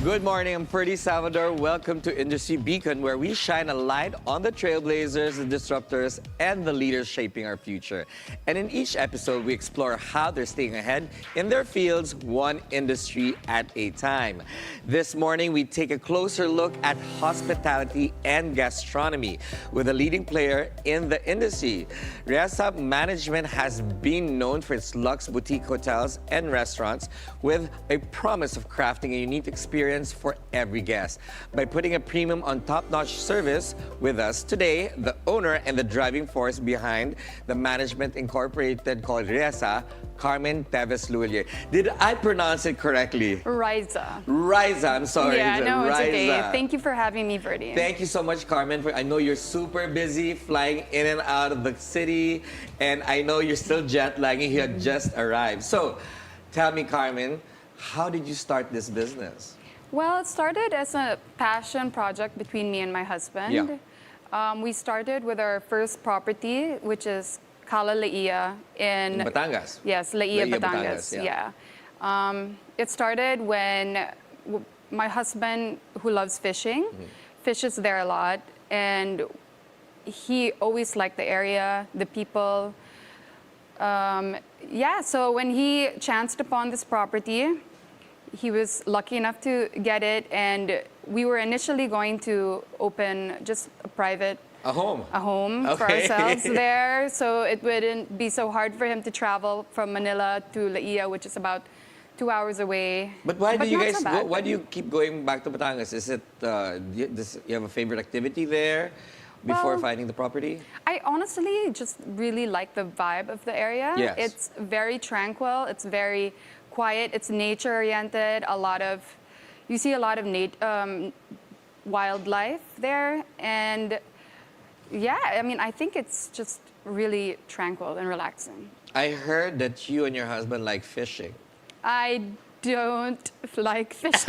Good morning, I'm Ferdi Salvador. Welcome to Industry Beacon, where we shine a light on the trailblazers, the disruptors, and the leaders shaping our future. And in each episode, we explore how they're staying ahead in their fields, one industry at a time. This morning, we take a closer look at hospitality and gastronomy with a leading player in the industry. Riesa Management has been known for its luxe boutique hotels and restaurants with a promise of crafting a unique experience for every guest. By putting a premium on top-notch service, with us today, the owner and the driving force behind the Management Incorporated called Riesa, Carmen Lhuillier. Did I pronounce it correctly? Riesa. Riesa, I'm sorry. Yeah, no, it's okay. Riesa. Thank you for having me, Ferdi. Thank you so much, Carmen. I know you're super busy flying in and out of the city, and I know you're still jet lagging. You had just arrived. So, tell me, Carmen, how did you start this business? Well, it started as a passion project between me and my husband. Yeah. We started with our first property, which is Cala Laia in Batangas. Yes, Laia, Laia, Batangas. yeah. It started when my husband, who loves fishing, fishes there a lot, and he always liked the area, the people. So when he chanced upon this property, he was lucky enough to get it, and we were initially going to open just a home for ourselves there, so it wouldn't be so hard for him to travel from Manila to Laia, which is about 2 hours away. But why do you guys? So Why do you keep going back to Batangas? Is it you have a favorite activity there before finding the property? I honestly just really like the vibe of the area. Yes. It's very tranquil. It's very quiet. It's nature-oriented. You see a lot of wildlife there, and yeah, I mean, I think it's just really tranquil and relaxing. I heard that you and your husband like fishing. I don't like fish.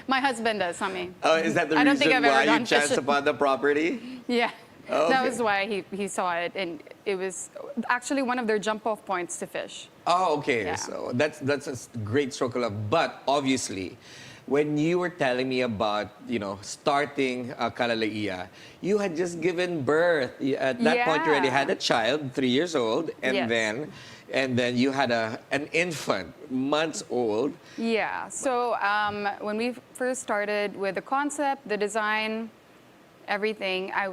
My husband does, not me. Oh, is that the I don't think reason I've ever why you gone chanced fishing. upon the property? Yeah. Oh, That okay. was why he saw it, and it was actually one of their jump-off points to fish. Oh, okay. Yeah. So that's a great stroke of love. But obviously, when you were telling me about starting Cala Laia, you had just given birth. At that point, you already had a child, 3 years old, and Yes. then you had an infant, months old. Yeah. So when we first started with the concept, the design, everything, I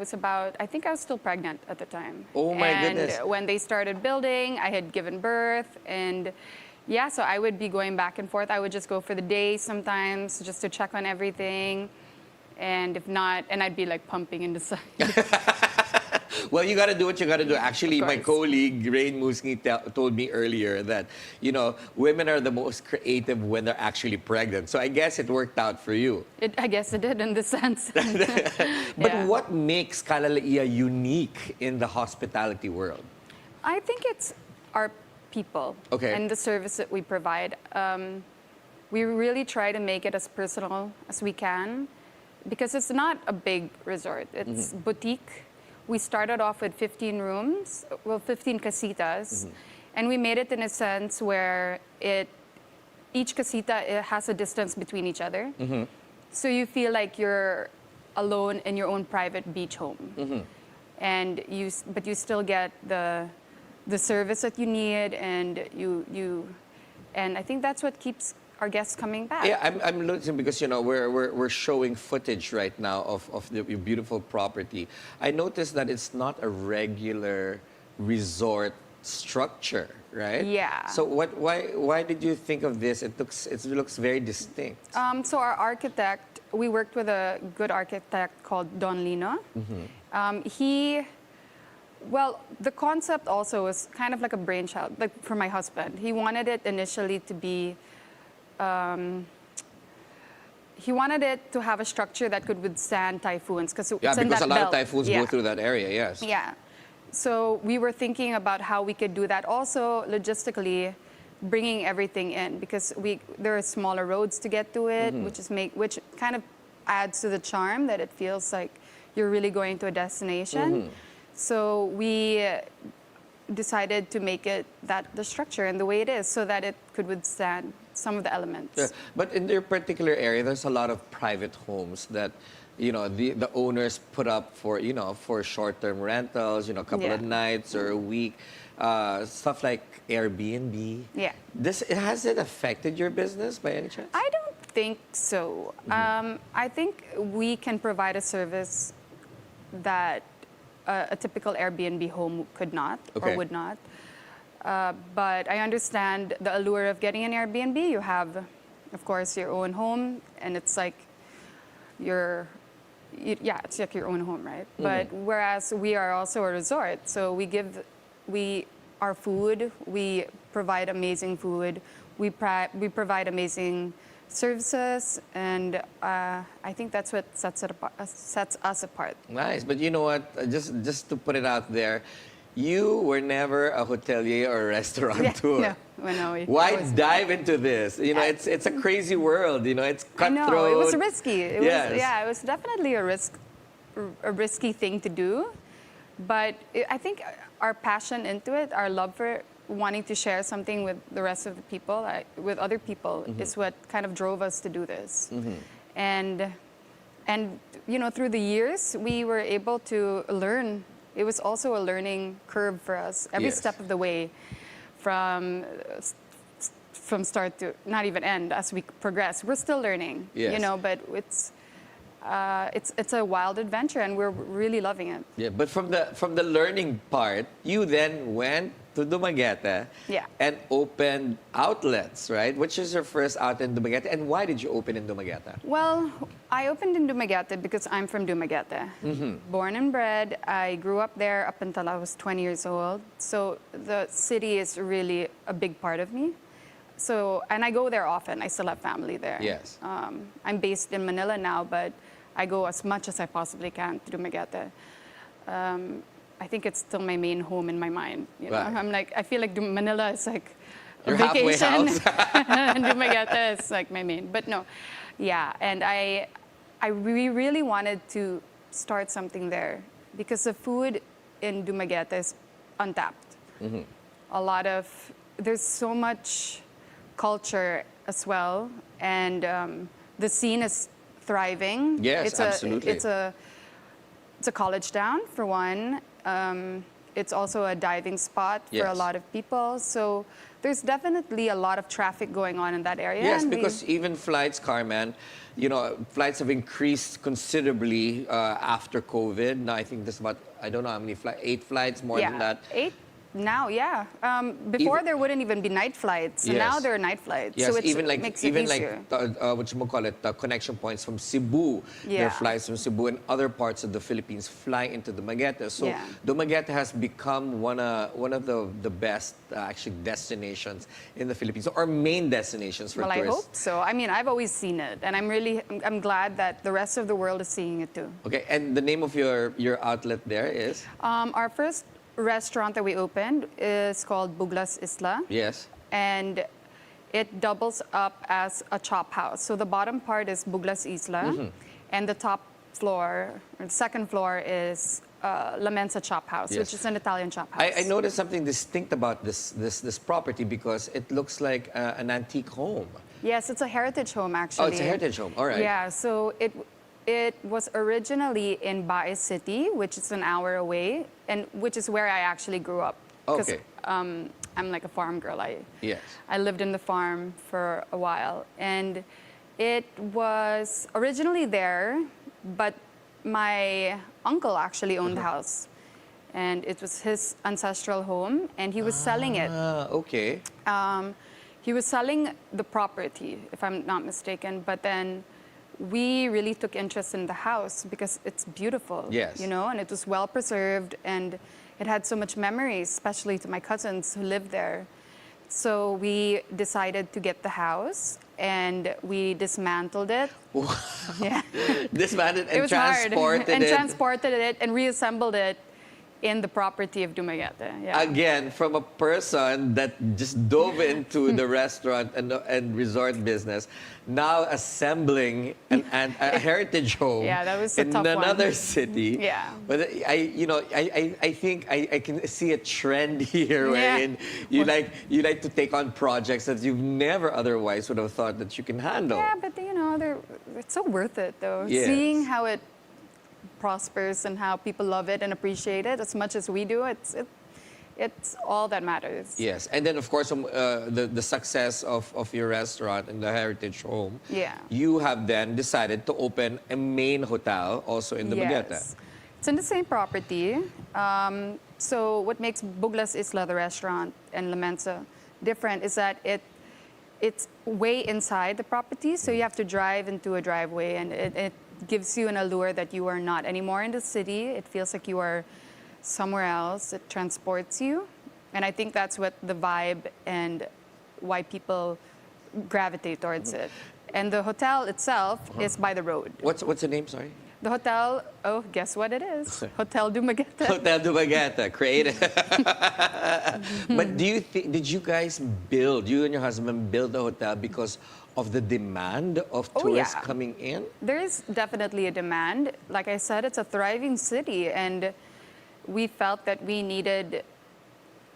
think I was still pregnant at the time. Oh my goodness. And when they started building, I had given birth, and yeah, so I would be going back and forth. I would just go for the day sometimes just to check on everything, and if not, and I'd be like pumping in the sun. Well, you got to do what you got to do. Actually, Of my course. colleague, Rain Musngi, told me earlier that, women are the most creative when they're actually pregnant. So I guess it worked out for you. I guess it did in this sense. But Yeah. what makes Cala Laia unique in the hospitality world? I think it's our people and the service that we provide. We really try to make it as personal as we can, because it's not a big resort. It's boutique. We started off with 15 rooms, 15 casitas, and we made it in a sense where each casita has a distance between each other. So you feel like you're alone in your own private beach home. But you still get the service that you need, and and I think that's what keeps our guests coming back. Yeah, I'm looking because we're showing footage right now of the beautiful property. I noticed that it's not a regular resort structure, right? Yeah. So why did you think of this? It looks very distinct. So our architect, we worked with a good architect called Don Lino. The concept also was kind of like a brainchild, like for my husband. He wanted it initially to be, he wanted it to have a structure that could withstand typhoons, because it's in that a lot belt. of typhoons go through that area, yes. Yeah. So we were thinking about how we could do that. Also, logistically, bringing everything in, because there are smaller roads to get to it, which kind of adds to the charm, that it feels like you're really going to a destination. So we decided to make it the structure and the way it is so that it could withstand some of the elements. Yeah. But in their particular area, there's a lot of private homes that, the owners put up for, for short-term rentals, a couple of nights or a week, stuff like Airbnb. Yeah. Has it affected your business by any chance? I don't think so. I think we can provide a service that a typical Airbnb home could not or would not. But I understand the allure of getting an Airbnb. You have, of course, your own home, and it's like it's like your own home, right? But whereas we are also a resort, so we our food, we provide amazing food, we provide amazing services, and I think that's what sets us apart. Nice, but you know what? Just to put it out there, you were never a hotelier or a restaurateur. Why dive into this? It's a crazy world. It's cutthroat. I know, it was risky. It was definitely a risky thing to do. But I think our passion into it, our love for wanting to share something with the rest of the people, with other people, is what kind of drove us to do this. And through the years, we were able to learn. It was also a learning curve for us every step of the way, from start to not even end. As we progress, we're still learning. But it's a wild adventure, and we're really loving it. Yeah, but from the learning part, you then went to Dumaguete and opened outlets, right? Which is your first outlet in Dumaguete, and why did you open in Dumaguete? Well, I opened in Dumaguete because I'm from Dumaguete. Born and bred. I grew up there up until I was 20 years old. So the city is really a big part of me. So, and I go there often. I still have family there. Yes. I'm based in Manila now, but I go as much as I possibly can to Dumaguete. I think it's still my main home in my mind. Right. I feel like Manila is like your a vacation. And Dumaguete is like my main. But no, and we really wanted to start something there because the food in Dumaguete is untapped. There's so much culture as well, and the scene is thriving. Yes, absolutely. It's a college town, for one. It's also a diving spot for a lot of people. So there's definitely a lot of traffic going on in that area. Yes, because even flights, Carmen, flights have increased considerably after COVID. Now I think there's about, I don't know how many flights, 8 flights, more than that. 8 now, before there wouldn't even be night flights. So now there are night flights. Yes, so makes it easier. The connection points from Cebu. There are flights from Cebu and other parts of the Philippines flying into Dumaguete. So Dumaguete has become one of the best actually destinations in the Philippines, or main destinations for tourists. I hope so. I mean, I've always seen it, and I'm glad that the rest of the world is seeing it too. Okay, and the name of your outlet there is? Our first restaurant that we opened is called Buglas Isla. Yes. And it doubles up as a chop house. So the bottom part is Buglas Isla, and the top floor, or the second floor, is La Mensa Chop House, which is an Italian chop house. I noticed something distinct about this property because it looks like an antique home. Yes, it's a heritage home, actually. Oh, it's a heritage home. All right. Yeah, so it was originally in Baez City, which is an hour away, and which is where I actually grew up. Okay. I'm like a farm girl. Yes. I lived in the farm for a while, and it was originally there, but my uncle actually owned the house, and it was his ancestral home, and he was selling it. Okay. He was selling the property, if I'm not mistaken, but then we really took interest in the house because it's beautiful. Yes. And it was well preserved, and it had so much memories, especially to my cousins who lived there. So we decided to get the house, and we dismantled it. Dismantled and it was transported hard. And transported it and reassembled it in the property of Dumaguete. Yeah. Again, from a person that just dove into the restaurant and resort business, now assembling a heritage home that was a in tough another one. city. Yeah. But I think I can see a trend here wherein you like to take on projects that you've never otherwise would have thought that you can handle. Yeah, but it's so worth it though. Yes. Seeing how it prospers and how people love it and appreciate it as much as we do, it's all that matters. Yes, and then of course the success of your restaurant and the heritage home. Yeah. You have then decided to open a main hotel also in the Dumaguete. Yes. It's in the same property. So what makes Buglas Isla, the restaurant, and La Mensa different is that it's way inside the property, so you have to drive into a driveway, and it gives you an allure that you are not anymore in the city. It feels like you are somewhere else. It transports you. And I think that's what the vibe and why people gravitate towards it. And the hotel itself is by the road. What's the name, sorry? The hotel, guess what it is? Hotel Dumaguete. Hotel Dumaguete, creative. But did you guys you and your husband build the hotel because of the demand of tourists coming in? There is definitely a demand. Like I said, it's a thriving city, and we felt that we needed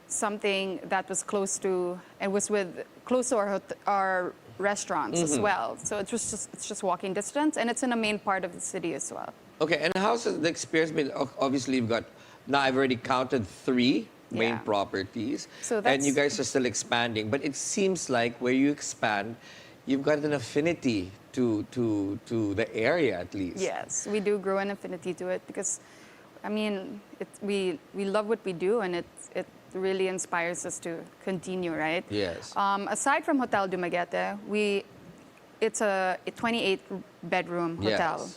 something that was close to our restaurants as well. So it's just walking distance, and it's in a main part of the city as well. Okay, and how's the experience been? Obviously, you've got, now I've already counted 3 main properties, and you guys are still expanding. But it seems like where you expand, you've got an affinity to the area at least. Yes, we do grow an affinity to it because, I mean, we love what we do, and it really inspires us to continue, right? Yes. Aside from Hotel Dumaguete, it's a 28-bedroom hotel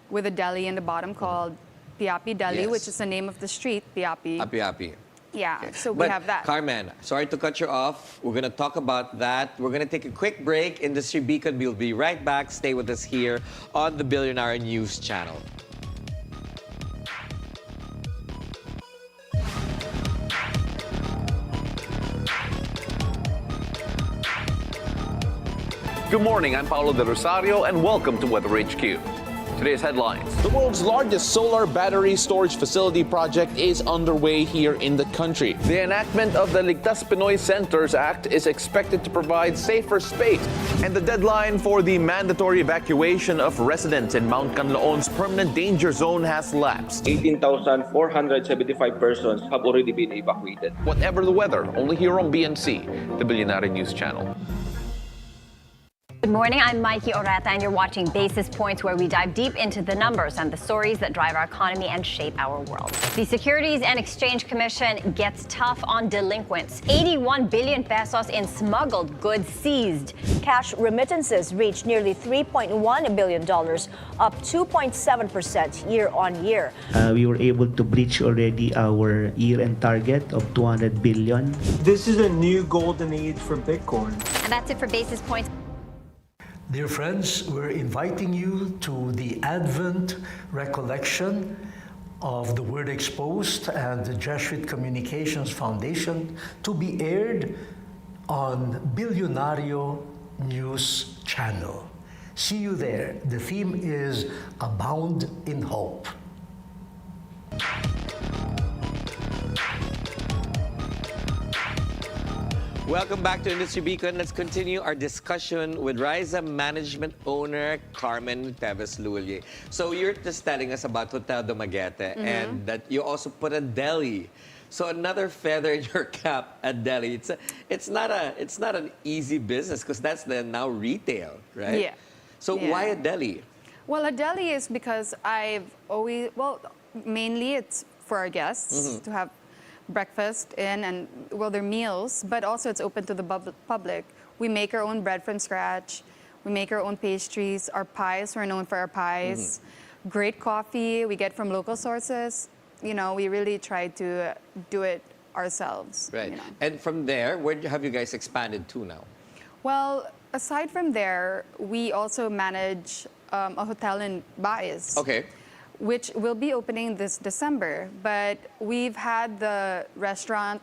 with a deli in the bottom called Piapi Deli, which is the name of the street, Piapi. Piapi. Yeah, so we have that. Carmen, sorry to cut you off. We're going to talk about that. We're going to take a quick break. Industry Beacon, we'll be right back. Stay with us here on the Bilyonaryo News Channel. Good morning, I'm Paulo de Rosario, and welcome to Weather HQ. Today's headlines. The world's largest solar battery storage facility project is underway here in the country. The enactment of the Ligtas Pinoy Centers Act is expected to provide safer space, and the deadline for the mandatory evacuation of residents in Mount Canlaon's permanent danger zone has lapsed. 18,475 persons have already been evacuated. Whatever the weather, only here on BNC, the Bilyonaryo News Channel. Good morning, I'm Mikey Oreta, and you're watching Basis Points, where we dive deep into the numbers and the stories that drive our economy and shape our world. The Securities and Exchange Commission gets tough on delinquents. 81 billion pesos in smuggled goods seized. Cash remittances reached nearly $3.1 billion, up 2.7% year on year. We were able to breach already our year-end target of 200 billion. This is a new golden age for Bitcoin. And that's it for Basis Points. Dear friends, we're inviting you to the Advent recollection of the Word Exposed and the Jesuit Communications Foundation to be aired on Bilyonaryo News Channel. See you there. The theme is Abound in Hope. Welcome back to Industry Beacon. Let's continue our discussion with Riesa Management owner Carmen Lhuillier. So you're just telling us about Hotel Dumaguete and that you also put a deli. So another feather in your cap, a deli. It's not an easy business because that's now retail, right? Yeah. So why a deli? Well, a deli is because mainly it's for our guests to have breakfast and their meals, but also it's open to the public. We make our own bread from scratch. We make our own pastries. Our pies, we're known for our pies. Great coffee we get from local sources. You know, we really try to do it ourselves. Right. You know. And from there, where have you guys expanded to now? Well, aside from there, we also manage a hotel in Baez. Okay. which will be opening this December. But we've had the restaurant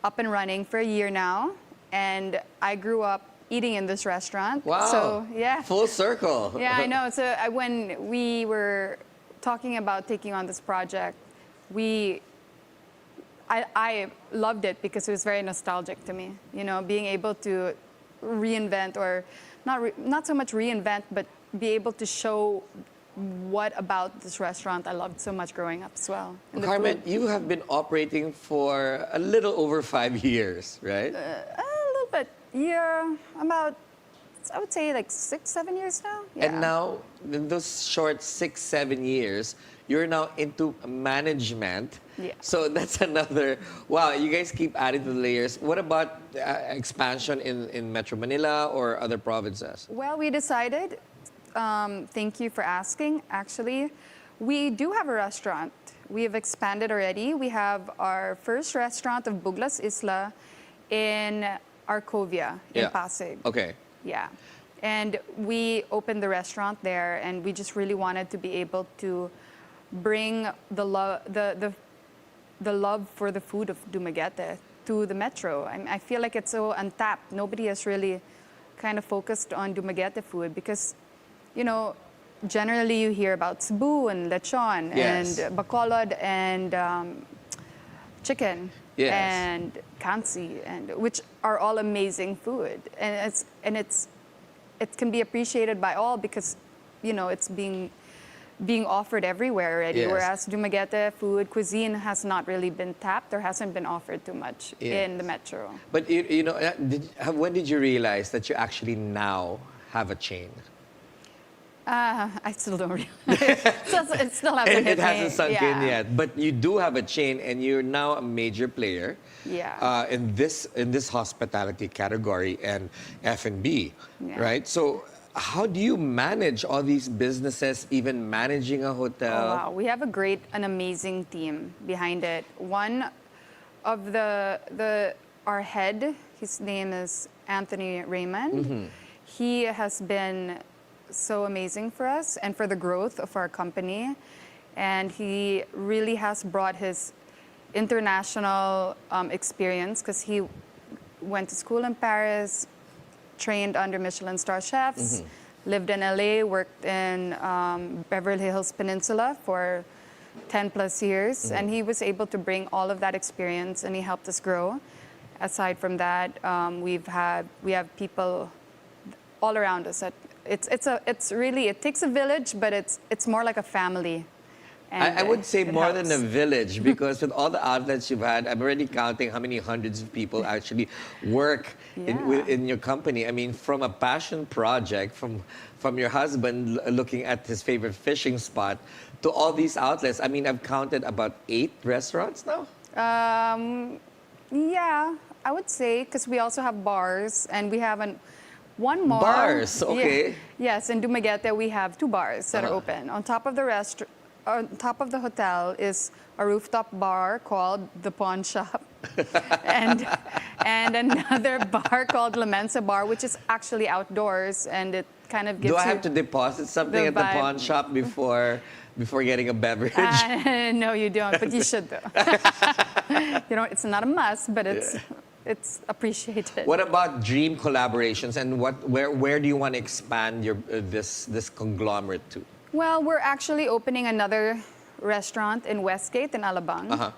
up and running for a year now, and I grew up eating in this restaurant. Wow. So, yeah. Full circle. Yeah, I know. So when we were talking about taking on this project, I loved it because it was very nostalgic to me. You know, being able to reinvent, or not so much reinvent, but be able to show what about this restaurant I loved so much growing up as well. Carmen, you have been operating for a little over 5 years, right? A little bit, yeah, about, I would say like 6, 7 years now. Yeah. And now, in those short 6, 7 years, you're now into management. Yeah. So that's another, wow, you guys keep adding to the layers. What about expansion in Metro Manila or other provinces? Well, we decided, thank you for asking, actually, we do have a restaurant. We have expanded already. We have our first restaurant of Buglas Isla in Arcovia in Pasig. Okay. Yeah. And we opened the restaurant there, and we just really wanted to be able to bring the love for the food of Dumaguete to the metro. I feel like it's so untapped. Nobody has really kind of focused on Dumaguete food because, you know, generally you hear about Cebu and lechon Yes. and bacolod and chicken Yes. and kansi, and which are all amazing food, and it can be appreciated by all because, you know, it's being offered everywhere already. Yes. Whereas Dumaguete food cuisine has not really been tapped or hasn't been offered too much in the metro. But you know, when did you realize that you actually now have a chain? I still don't realize. It still hasn't hit It hasn't me. sunk in Yeah. yet, but you do have a chain, and you're now a major player. Yeah. In this hospitality category and F&B, Yeah. right? So, how do you manage all these businesses, even managing a hotel? Oh, wow. We have an amazing team behind it. One of our head, his name is Anthony Raymond. Mm-hmm. He has been so amazing for us and for the growth of our company. And he really has brought his international experience because he went to school in Paris, trained under Michelin star chefs, lived in LA, worked in Beverly Hills Peninsula for 10 plus years, and he was able to bring all of that experience, and he helped us grow. Aside from that, we have people all around us. It's really, it takes a village, but it's more like a family. And I would say it more helps. than a village, because with all the outlets you've had, I'm already counting how many hundreds of people actually work in your company. I mean, from a passion project, from your husband looking at his favorite fishing spot, to all these outlets. I mean, I've counted about 8 restaurants now. Yeah, I would say, because we also have bars, and we have one more. Bars, okay. Yeah. Yes, in Dumaguete we have 2 bars that are open. On top of the hotel is a rooftop bar called the Pawn Shop, and another bar called La Mensa Bar, which is actually outdoors, and it kind of gives Do I you have to deposit something the at the vibe. pawn shop before getting a beverage? No, you don't, but you should though. You know, it's not a must, but it's appreciated. What about dream collaborations, and where do you want to expand your this conglomerate to? Well, we're actually opening another restaurant in Westgate in Alabang.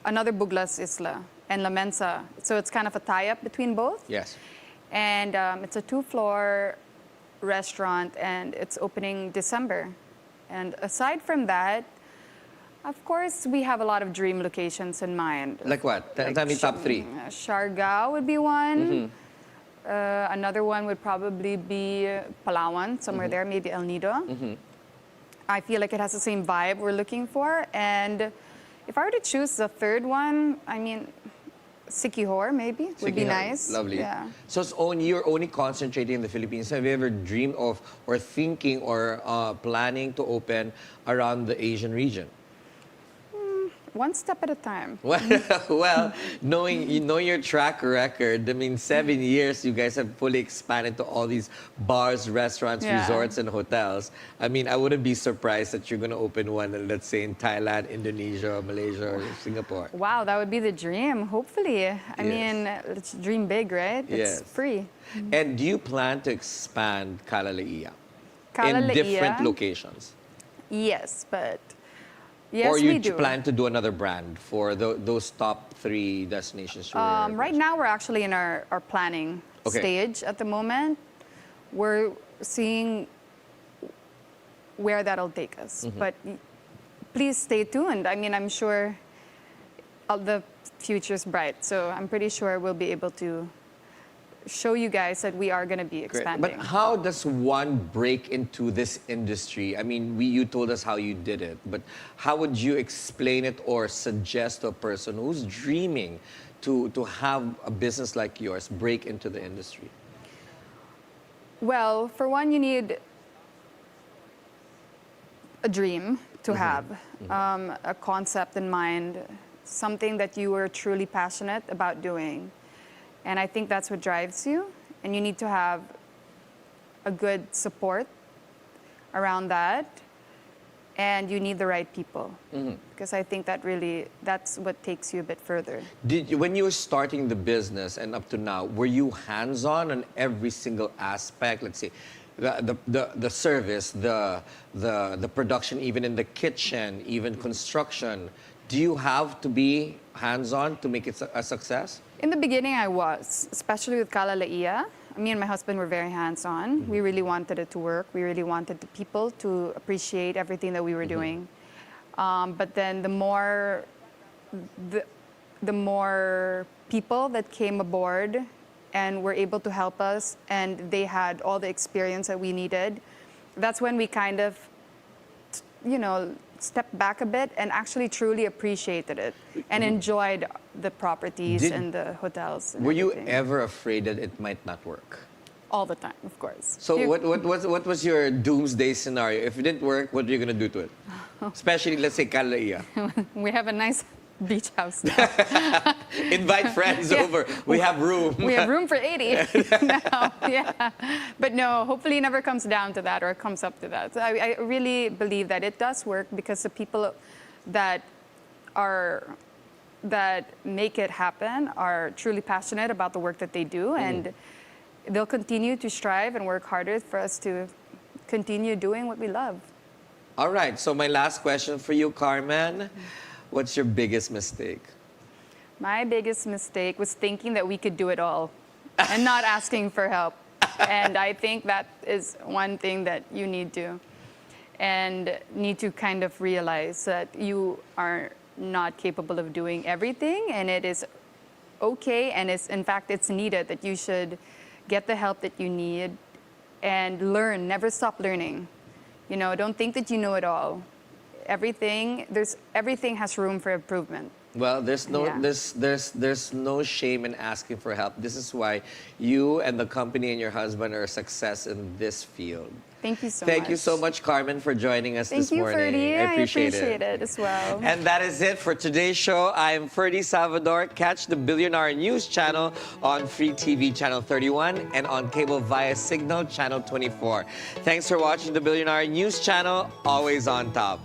Another Buglas Isla and La Mensa. So it's kind of a tie-up between both. Yes. And it's a 2-floor restaurant, and it's opening December. And aside from that, of course, we have a lot of dream locations in mind. Like what? Tell me top 3. Siargao would be one. Another one would probably be Palawan, somewhere there, maybe El Nido. I feel like it has the same vibe we're looking for. And if I were to choose the third one, I mean, Siquijor maybe would be nice. Lovely. Yeah. So you're only concentrating in the Philippines. Have you ever dreamed of, or thinking, or planning to open around the Asian region? one step at a time. Well, knowing your track record, I mean, 7 years you guys have fully expanded to all these bars, restaurants, resorts, and hotels. I mean, I wouldn't be surprised that you're going to open one, let's say, in Thailand, Indonesia, Malaysia, or Singapore. Wow, that would be the dream, hopefully. I mean, let's dream big, right? It's free. And do you plan to expand Kalalaiya Kalalaiya, in different locations? Yes, but yes, or you we do. plan to do another brand for those top 3 destinations? Right now, we're actually in our planning stage at the moment. We're seeing where that'll take us. But please stay tuned. I mean, I'm sure the future's bright. So I'm pretty sure we'll be able to show you guys that we are going to be expanding. But how does one break into this industry? I mean, you told us how you did it, but how would you explain it or suggest to a person who's dreaming to have a business like yours break into the industry? Well, for one, you need a dream to have, a concept in mind, something that you are truly passionate about doing. And I think that's what drives you. And you need to have a good support around that. And you need the right people. Because I think that's what takes you a bit further. When you were starting the business and up to now, were you hands-on on every single aspect? Let's say the service, the production, even in the kitchen, even construction. Do you have to be hands-on to make it a success? In the beginning, I was, especially with Kalalaiya. Me and my husband were very hands-on. We really wanted it to work. We really wanted the people to appreciate everything that we were doing. But then the more people that came aboard and were able to help us, and they had all the experience that we needed, that's when we kind of, stepped back a bit and actually truly appreciated it and enjoyed the properties and the hotels. And were you everything. ever afraid that it might not work? All the time, of course. So what was your doomsday scenario? If it didn't work, what are you going to do to it? Especially, let's say, Kalalaiya. We have a nice beach house now. Invite friends over. We have room. We have room for 80 now. Yeah. But no, hopefully it never comes down to that or comes up to that. So I really believe that it does work because the people that make it happen are truly passionate about the work that they do, and they'll continue to strive and work harder for us to continue doing what we love. All right. So my last question for you, Carmen. What's your biggest mistake? My biggest mistake was thinking that we could do it all and not asking for help. And I think that is one thing that you need to kind of realize that you are not capable of doing everything, and it is okay, and in fact it's needed that you should get the help that you need and learn, never stop learning. Don't think that you know it all. Everything has room for improvement. Well, there's no shame in asking for help. This is why you and the company and your husband are a success in this field. Thank you so much. Thank you so much, Carmen, for joining us this morning. Thank you, Ferdi. I appreciate it as well. And that is it for today's show. I am Ferdi Salvador. Catch the Bilyonaryo News channel on Free TV Channel 31 and on cable via Cignal Channel 24. Thanks for watching the Bilyonaryo News channel. Always on top.